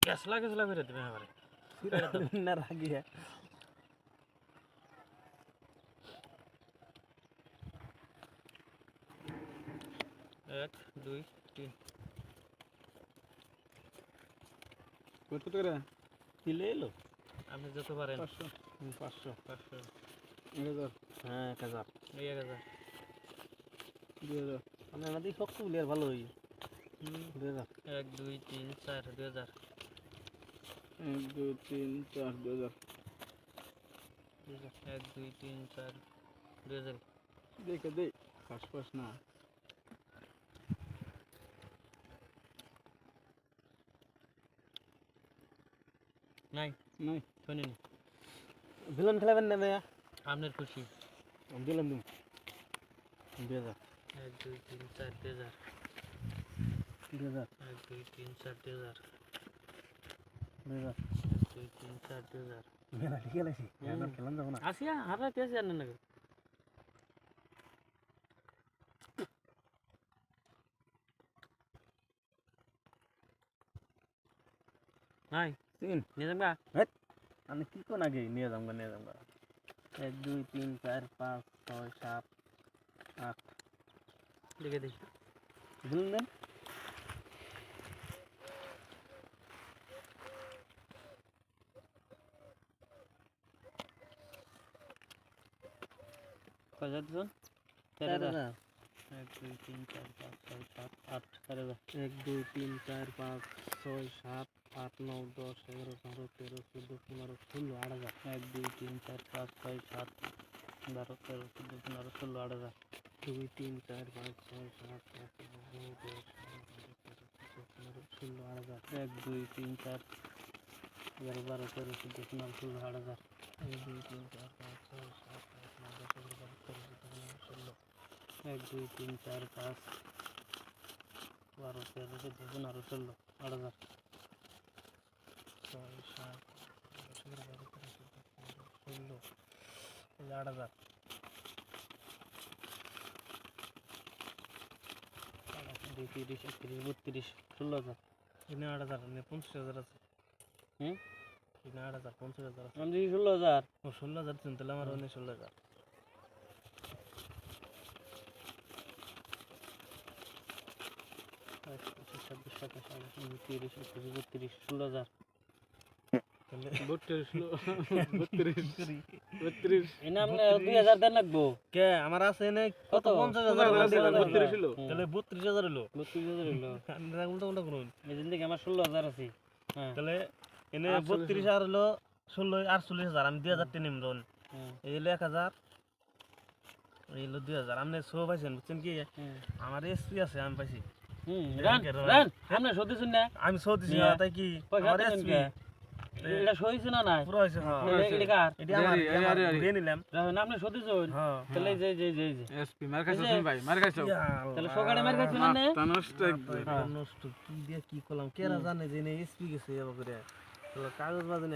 ক্যাসলা ক্যাসলা করে দেবে আমারে না রাগিয়া 1 2 3 কত করে দিলে এলো আপনি যত পারেন 500 500 1000 হ্যাঁ 1000 এই 1000 2000 মানে আমাদের শক্ত বলি আর ভালো হই 2000 1 2 3 4 2000 1 2 3 4 2000 1 2 3 4 2000 দেখে দে পাশ না নাই নাই শুনেন ভিলন খেলাবেন না ভাইয়া আপনার খুশি আমি দিলাম তুমি 2000 1 2 3 4 2000 2000 1 2 3 4 2000 2000 1 2 3 4 2000 মেলা ঠিক আছে এখন খেলাম যাব না আসিয়া হারা কেসে জানেন না নাই তিন নিয়ে যাবা আমি কি কোন আগে নিয়ে যাম 1 2 3 4 5 6 7 8 দেখে দেখি দিলেন দেন কয়টা দিছেন 4000 1 2 3 4 5 6 7 8 4000 1 2 3 4 5 6 7 8 9 10 11 12 13 14 15 16 8000 1 2 3 4 5 6 7 12 13 14 15 16 8000 2 3 4 5 6 7 8 9 10 11 12 13 14 15 16 8000 1 2 3 4 11 12 13 14 15 16 8000 1 2 3 4 5 6 7 8 9 10 11 12 13 14 15 16 1 2 3 4 5 12 13 14 15 16 8000 6 7 11 12 13 14 15 16 8000 2 30 31 32 16000 এনে 8000 এনে 50000 আছে হুম এনে 8000 50000 আছে আমি 16000 ও 16000 দিন তাহলে আমার অনেক 16000 26 27 28 29 30 31 16000 তাহলে 32 এনে আপনি 2000 দেন লাগবো কে আমার আছে এনে কত কত? 50000 32 ছিল তাহলে 32000 হলো 32000 হলো আমরা উল্টা উল্টা করুন এদিন থেকে আমার 16000 আছে হ্যাঁ তাহলে এনে 48,000 32 আর হলো 16 48000 আমি 2000 টেনে নিমরন হ্যাঁ এই হলো 1000 এই হলো 2000 আপনি সব পাইছেন বুঝছেন কি আমার এসপি আছে আমি পাইছি রান রান আপনি সত্যি শুন না আমি সব দিছি নিয়ে। তাই কি পয়সা আমার দিলেন এসপি কে? এটা সইছে না নাই পুরো হইছে হ্যাঁ এটা কার এটা আমার ঘুরে নিলাম রান আপনি সত্যি শুন হ্যাঁ তাহলে যে যে যে যে এসপি মার খাইছো তুমি ভাই মার খাইছো তাহলে সকালে মার খাইছো না তা নষ্ট একদম নষ্ট কি দিয়ে কি করলাম কেরা জানে যে এসপি গেছে এবার করে কাগজ বাজে না